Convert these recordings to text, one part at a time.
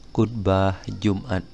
Khutbah Jumat.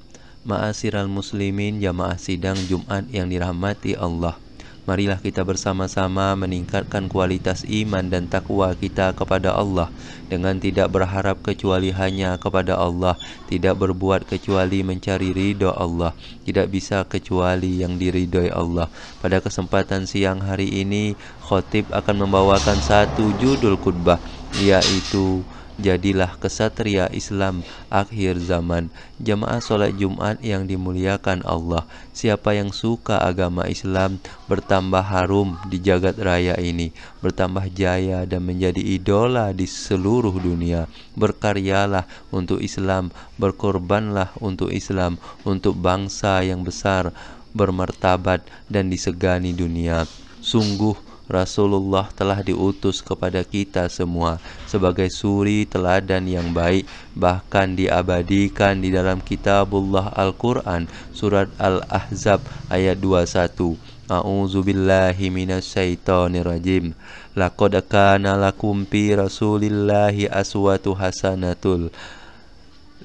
Ma'asyiral muslimin, jamaah sidang Jumat yang dirahmati Allah. Marilah kita bersama-sama meningkatkan kualitas iman dan takwa kita kepada Allah dengan tidak berharap kecuali hanya kepada Allah, tidak berbuat kecuali mencari ridho Allah, tidak bisa kecuali yang diridhoi Allah. Pada kesempatan siang hari ini, khotib akan membawakan satu judul khutbah, yaitu Jadilah Kesatria Islam Akhir Zaman. Jamaah sholat Jumat yang dimuliakan Allah, siapa yang suka agama Islam bertambah harum di jagat raya ini, bertambah jaya dan menjadi idola di seluruh dunia. Berkaryalah untuk Islam, berkorbanlah untuk Islam, untuk bangsa yang besar, bermartabat dan disegani dunia. Sungguh Rasulullah telah diutus kepada kita semua sebagai suri teladan yang baik, bahkan diabadikan di dalam kitabullah Al-Quran, surat Al-Ahzab ayat 21. A'udzubillahi minasyaitonirrajim. Laqad kana lakum fi Rasulillahi aswatu hasanatul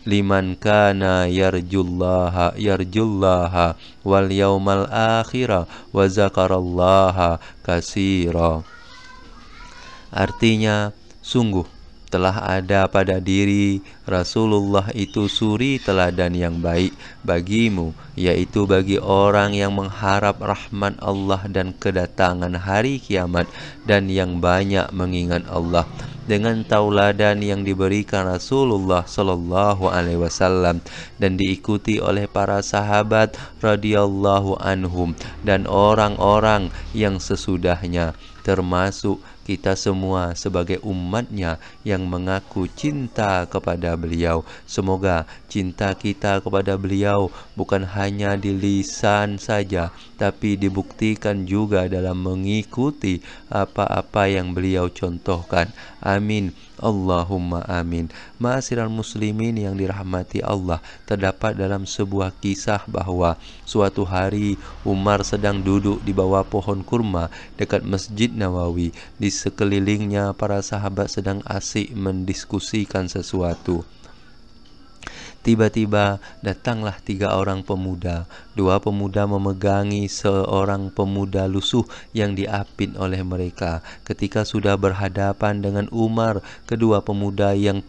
liman kana yarjullaha wal yaumal akhira wa zakarallaha katsira. Artinya, sungguh telah ada pada diri Rasulullah itu suri teladan yang baik bagimu, yaitu bagi orang yang mengharap rahmat Allah dan kedatangan hari kiamat, dan yang banyak mengingat Allah. Dengan tauladan yang diberikan Rasulullah Sallallahu Alaihi Wasallam dan diikuti oleh para sahabat radhiyallahu anhum dan orang-orang yang sesudahnya, termasuk kita semua sebagai umatnya yang mengaku cinta kepada beliau. Semoga cinta kita kepada beliau bukan hanya di lisan saja, tapi dibuktikan juga dalam mengikuti apa-apa yang beliau contohkan. Amin. Allahumma amin. Ma'asyiral muslimin yang dirahmati Allah, terdapat dalam sebuah kisah bahwa suatu hari Umar sedang duduk di bawah pohon kurma dekat Masjid Nawawi. Di sekelilingnya para sahabat sedang asik mendiskusikan sesuatu. Tiba-tiba datanglah 3 orang pemuda. 2 pemuda memegangi seorang pemuda lusuh yang diapit oleh mereka. Ketika sudah berhadapan dengan Umar, kedua pemuda yang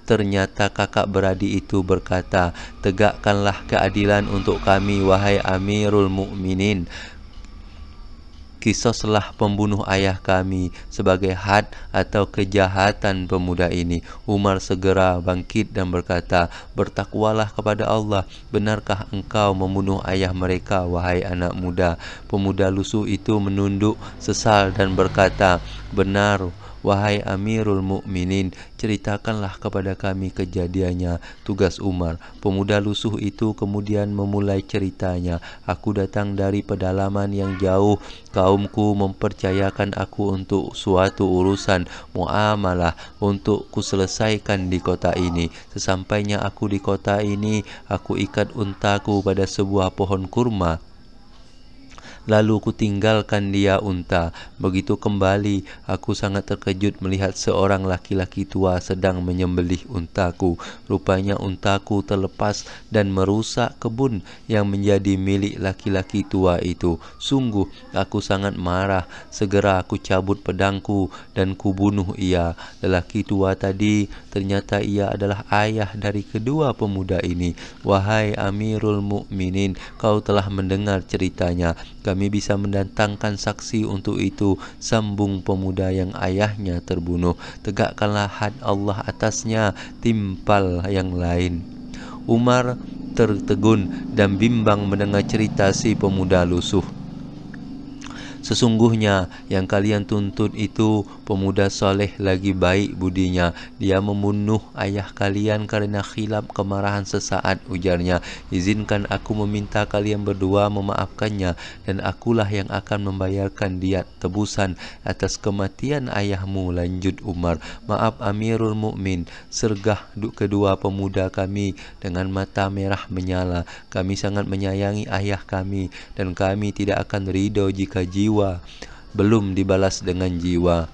ternyata kakak beradik itu berkata, "Tegakkanlah keadilan untuk kami, wahai Amirul Mukminin. Qisaslah pembunuh ayah kami sebagai had atau kejahatan pemuda ini." Umar segera bangkit dan berkata, "Bertakwalah kepada Allah. Benarkah engkau membunuh ayah mereka, wahai anak muda?" Pemuda lusuh itu menunduk sesal dan berkata, "Benar, wahai Amirul Mukminin, ceritakanlah kepada kami kejadiannya." Tugas Umar. Pemuda lusuh itu kemudian memulai ceritanya. "Aku datang dari pedalaman yang jauh. Kaumku mempercayakan aku untuk suatu urusan muamalah untuk kuselesaikan di kota ini. Sesampainya aku di kota ini, aku ikat untaku pada sebuah pohon kurma. Lalu kutinggalkan dia unta. Begitu kembali, aku sangat terkejut melihat seorang laki-laki tua sedang menyembelih untaku. Rupanya untaku terlepas dan merusak kebun yang menjadi milik laki-laki tua itu. Sungguh aku sangat marah. Segera aku cabut pedangku dan kubunuh ia. Lelaki tua tadi ternyata ia adalah ayah dari kedua pemuda ini. Wahai Amirul Mukminin, kau telah mendengar ceritanya. Kami bisa mendatangkan saksi untuk itu," sambung pemuda yang ayahnya terbunuh. "Tegakkanlah had Allah atasnya, timpal yang lain." Umar tertegun dan bimbang mendengar cerita si pemuda lusuh. "Sesungguhnya yang kalian tuntut itu pemuda soleh lagi baik budinya. Dia membunuh ayah kalian karena khilaf kemarahan sesaat," ujarnya. "Izinkan aku meminta kalian berdua memaafkannya, dan akulah yang akan membayarkan diat tebusan atas kematian ayahmu," lanjut Umar. "Maaf Amirul Mukmin," sergah kedua pemuda kami dengan mata merah menyala. "Kami sangat menyayangi ayah kami, dan kami tidak akan ridho jika jiwa belum dibalas dengan jiwa."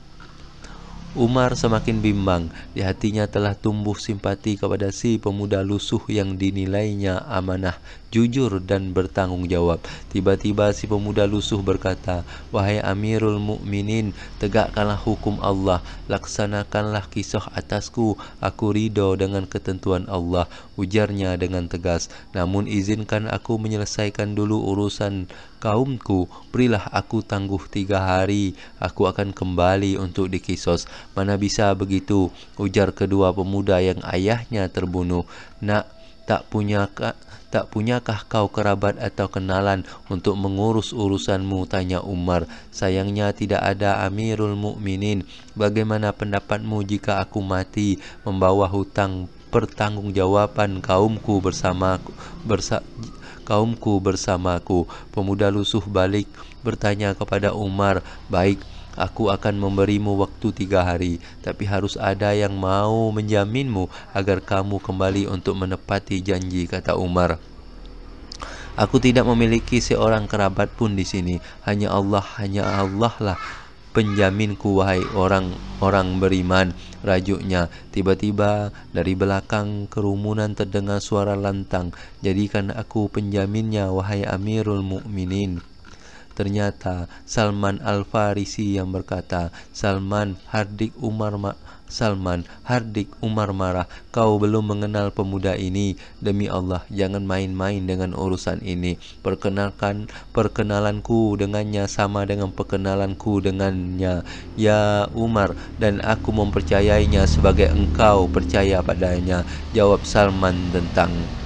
Umar semakin bimbang. Di hatinya telah tumbuh simpati kepada si pemuda lusuh yang dinilainya amanah, jujur dan bertanggung jawab. Tiba-tiba si pemuda lusuh berkata, "Wahai Amirul Mukminin, tegakkanlah hukum Allah, laksanakanlah kisah atasku. Aku ridho dengan ketentuan Allah," ujarnya dengan tegas. "Namun izinkan aku menyelesaikan dulu urusan kaumku. Berilah aku tangguh 3 hari, aku akan kembali untuk dikisos." "Mana bisa begitu," ujar kedua pemuda yang ayahnya terbunuh. "Nak, tak punyakah kau kerabat atau kenalan untuk mengurus urusanmu?" tanya Umar. "Sayangnya tidak ada, Amirul Mukminin. Bagaimana pendapatmu jika aku mati membawa hutang pertanggungjawaban kaumku bersamaku?" Pemuda lusuh balik bertanya kepada Umar, "Baik, aku akan memberimu waktu 3 hari, tapi harus ada yang mau menjaminmu agar kamu kembali untuk menepati janji," kata Umar. "Aku tidak memiliki seorang kerabat pun di sini. Hanya Allah lah penjaminku, wahai orang-orang beriman," rajuknya. Tiba-tiba dari belakang kerumunan terdengar suara lantang, "Jadikan aku penjaminnya, wahai Amirul Mukminin." Ternyata Salman Al-Farisi yang berkata, Salman, hardik Umar marah. "Kau belum mengenal pemuda ini. Demi Allah, jangan main-main dengan urusan ini. Perkenalanku dengannya sama dengan perkenalanku dengannya, ya Umar, dan aku mempercayainya sebagai engkau percaya padanya," jawab Salman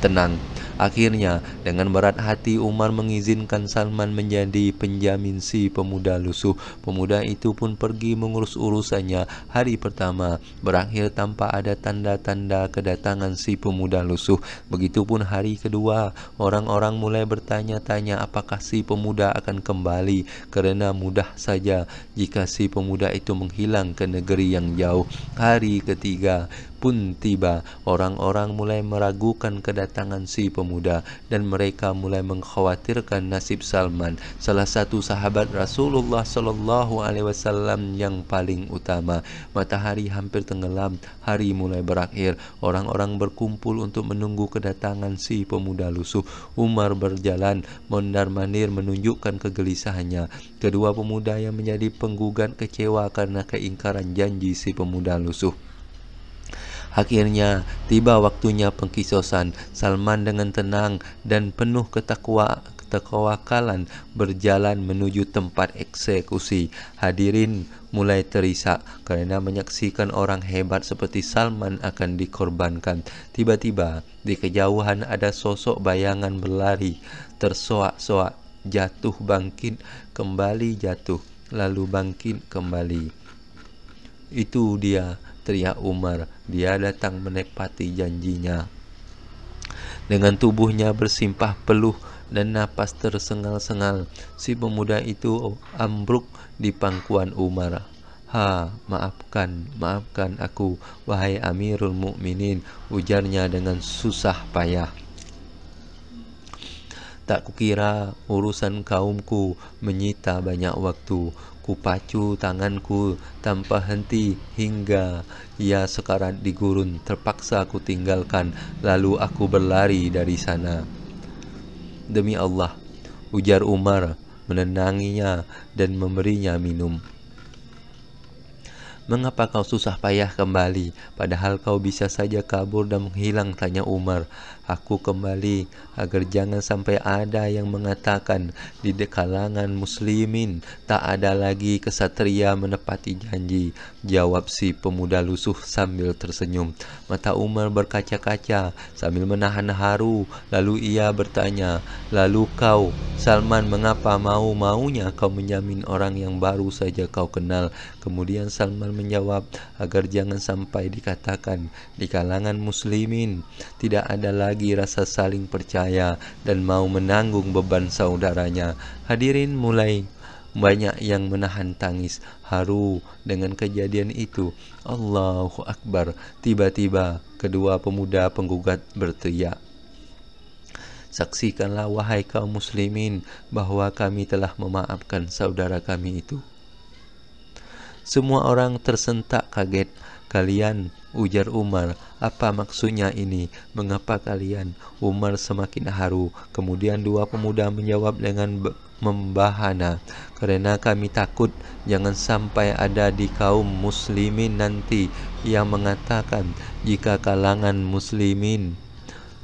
tenang. Akhirnya, dengan berat hati Umar mengizinkan Salman menjadi penjamin si pemuda lusuh. Pemuda itu pun pergi mengurus urusannya. Hari pertama berakhir tanpa ada tanda-tanda kedatangan si pemuda lusuh. Begitupun hari kedua, orang-orang mulai bertanya-tanya apakah si pemuda akan kembali, karena mudah saja jika si pemuda itu menghilang ke negeri yang jauh. Hari ketiga pun tiba. Orang-orang mulai meragukan kedatangan si pemuda dan mereka mulai mengkhawatirkan nasib Salman, salah satu sahabat Rasulullah Shallallahu Alaihi Wasallam yang paling utama. Matahari hampir tenggelam, hari mulai berakhir. Orang-orang berkumpul untuk menunggu kedatangan si pemuda lusuh. Umar berjalan mondar-mandir menunjukkan kegelisahannya. Kedua pemuda yang menjadi penggugat kecewa karena keingkaran janji si pemuda lusuh. Akhirnya tiba waktunya pengkisosan. Salman dengan tenang dan penuh ketawakalan berjalan menuju tempat eksekusi. Hadirin mulai terisak karena menyaksikan orang hebat seperti Salman akan dikorbankan. Tiba-tiba di kejauhan ada sosok bayangan berlari, tersoak-soak, jatuh bangkit kembali, jatuh lalu bangkit kembali. "Itu dia," teriak Umar. "Dia datang menepati janjinya." Dengan tubuhnya bersimpah peluh dan napas tersengal-sengal, si pemuda itu ambruk di pangkuan Umar. Maafkan aku, wahai Amirul Mukminin," ujarnya dengan susah payah. "Tak kukira urusan kaumku menyita banyak waktu. Kupacu tanganku tanpa henti hingga ia sekarat di gurun. Terpaksa aku tinggalkan, lalu aku berlari dari sana." "Demi Allah," ujar Umar, menenanginya dan memberinya minum. "Mengapa kau susah payah kembali, padahal kau bisa saja kabur dan menghilang?" tanya Umar. "Aku kembali agar jangan sampai ada yang mengatakan di kalangan muslimin tak ada lagi kesatria menepati janji," jawab si pemuda lusuh sambil tersenyum. Mata Umar berkaca-kaca sambil menahan haru. Lalu ia bertanya, "Lalu kau, Salman, mengapa mau-maunya kau menjamin orang yang baru saja kau kenal?" Kemudian Salman menjawab, "Agar jangan sampai dikatakan di kalangan muslimin tidak ada lagi rasa saling percaya dan mau menanggung beban saudaranya." Hadirin mulai banyak yang menahan tangis haru dengan kejadian itu. Allahu Akbar. Tiba-tiba kedua pemuda penggugat berteriak, "Saksikanlah wahai kaum muslimin bahwa kami telah memaafkan saudara kami itu." Semua orang tersentak kaget. Kalian, ujar Umar, apa maksudnya ini? Mengapa kalian? Umar semakin haru. Kemudian dua pemuda menjawab dengan membahana, karena kami takut jangan sampai ada di kaum muslimin nanti yang mengatakan jika kalangan muslimin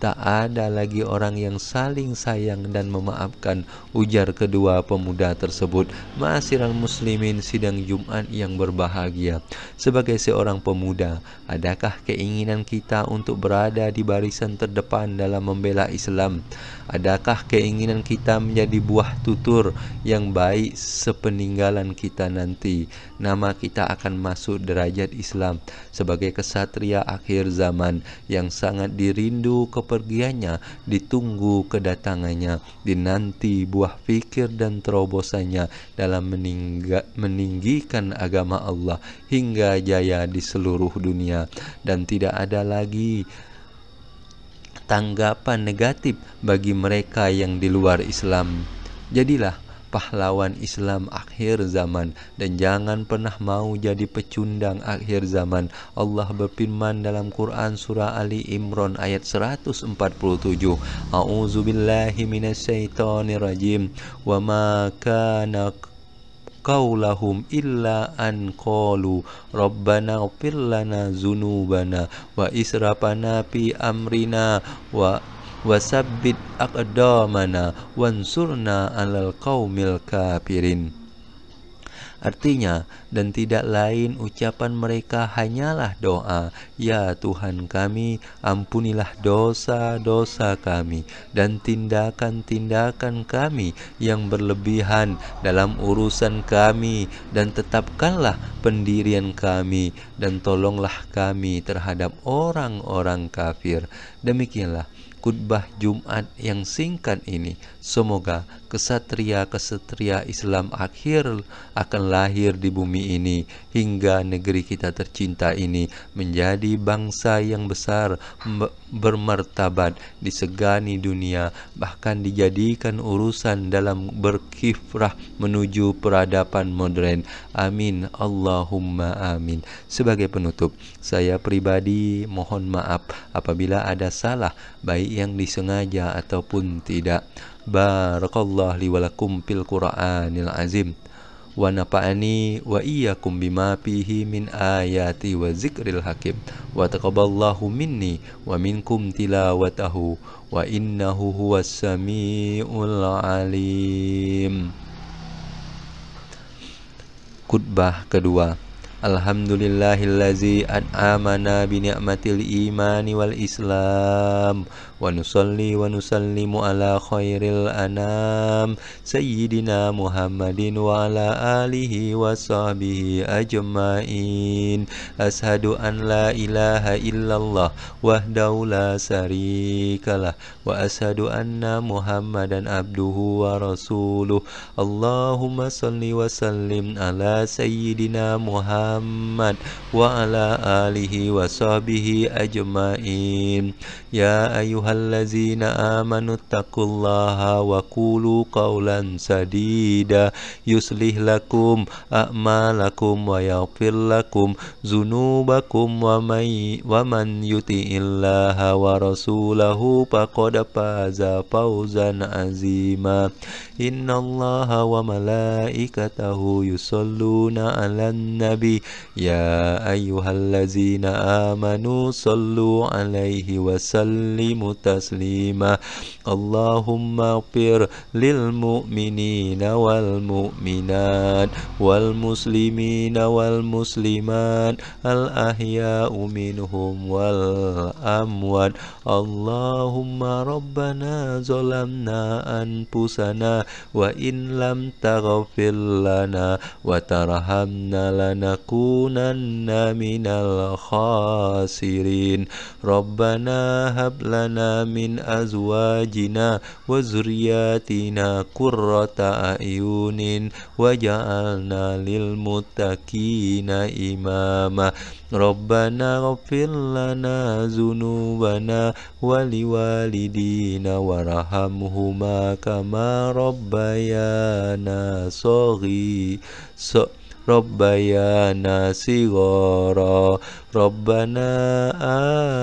tak ada lagi orang yang saling sayang dan memaafkan, ujar kedua pemuda tersebut. Ma'asyiral muslimin, sidang Jumat yang berbahagia. Sebagai seorang pemuda, adakah keinginan kita untuk berada di barisan terdepan dalam membela Islam? Adakah keinginan kita menjadi buah tutur yang baik sepeninggalan kita nanti? Nama kita akan masuk derajat Islam sebagai kesatria akhir zaman yang sangat dirindu kepergiannya, ditunggu kedatangannya, dinanti buah fikir dan terobosannya dalam meninggikan agama Allah hingga jaya di seluruh dunia, dan tidak ada lagi tanggapan negatif bagi mereka yang di luar Islam. Jadilah pahlawan Islam akhir zaman dan jangan pernah mau jadi pecundang akhir zaman. Allah berfirman dalam Quran surah Ali Imran ayat 147, A'udzubillahi minasyaitonirrajim, wa ma kana qaulahum illa an qalu rabbana ighfir lana dzunubana wa israfana fi amrina wa wasabbit aqdamana wansurna 'alal qaumil kafirin. Artinya, dan tidak lain ucapan mereka hanyalah doa, ya Tuhan kami, ampunilah dosa-dosa kami dan tindakan-tindakan kami yang berlebihan dalam urusan kami, dan tetapkanlah pendirian kami, dan tolonglah kami terhadap orang-orang kafir. Demikianlah khutbah Jumat yang singkat ini. Semoga kesatria-kesatria Islam akhir akan lahir di bumi ini hingga negeri kita tercinta ini menjadi bangsa yang besar, bermartabat, disegani dunia, bahkan dijadikan urusan dalam berkiprah menuju peradaban modern. Amin, Allahumma amin. Sebagai penutup, saya pribadi mohon maaf apabila ada salah, baik yang disengaja ataupun tidak. Barakallahu li wa lakum fil Qur'anil azim wa nafa'ani wa iyyakum bima fihi min ayati wa zikril hakim wa taqabbalallahu minni wa minkum tilawatahu wa innahu huwas samiul alim. Khutbah kedua. Alhamdulillahillazi an'amana bi ni'matil imani wal islam wa nusalli wa nusallimu ala khairil anam sayyidina Muhammadin wa ala alihi wa sahbihi ajma'in. Ashhadu an la ilaha illallah wahdahu la syarikalah wa ashhadu anna Muhammadan abduhu wa rasuluh. Allahumma salli wa sallim ala sayyidina Muhammad wa ala alihi wa sahbihi ajma'in. Ya ayyuhallazina amanu taqullaha wa qulu qawlan sadida yuslih lakum a'malakum wa yaghfir lakum dzunubakum wa man yuti'illaha wa rasulahu faqad faza fawzan azima. Innallaha wa malaikatahu yusholluna 'alan nabi ya ayyuhallazina amanu sallu 'alaihi wa sallimu taslima. Allahumma ighfir lil mu'minina wal mu'minat wal muslimina wal muslimat al ahya'u minhum wal amwat. Allahumma rabbana zalamna anfusana wa in lam taghfir lana wa tarhamna lanakunanna minal khasirin. Rabbana hab lana min azwajina wa zurriyatina qurrata a'yunin waj'alna lil muttaqina imama. Rabbana ighfir lana dzunubana wa liwalidina warhamhuma kama rabbayana Rabbayana shighara. Rabbana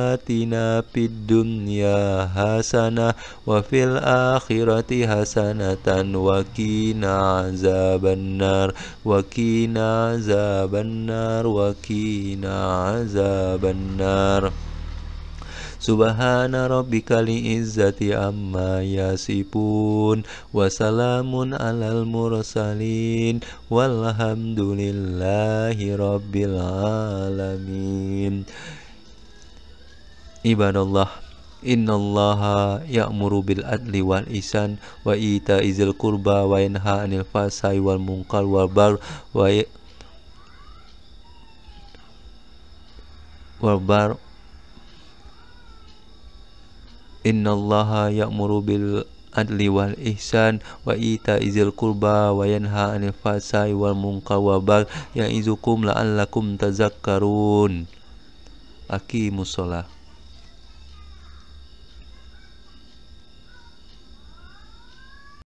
atina fid dunya hasanah wa fil akhirati hasanatan wa qina azabannar wa qina azabannar wa qina azabannar. Subhana rabbikal izzati amma yasifun wa salamun alal mursalin walhamdulillahi rabbil alamin. Ibadallah, innallaha ya'muru bil adli wal ihsan wa ita'izil qurba wa yanha 'anil fahsai wal munkar wal baghi Innallaha ya'muru bil adli wal ihsan wa ita'izil qurba wa yanha 'anil fahsai wal munkar wal baghi ya'izukum la'allakum tazakkarun. Aqimus shalah.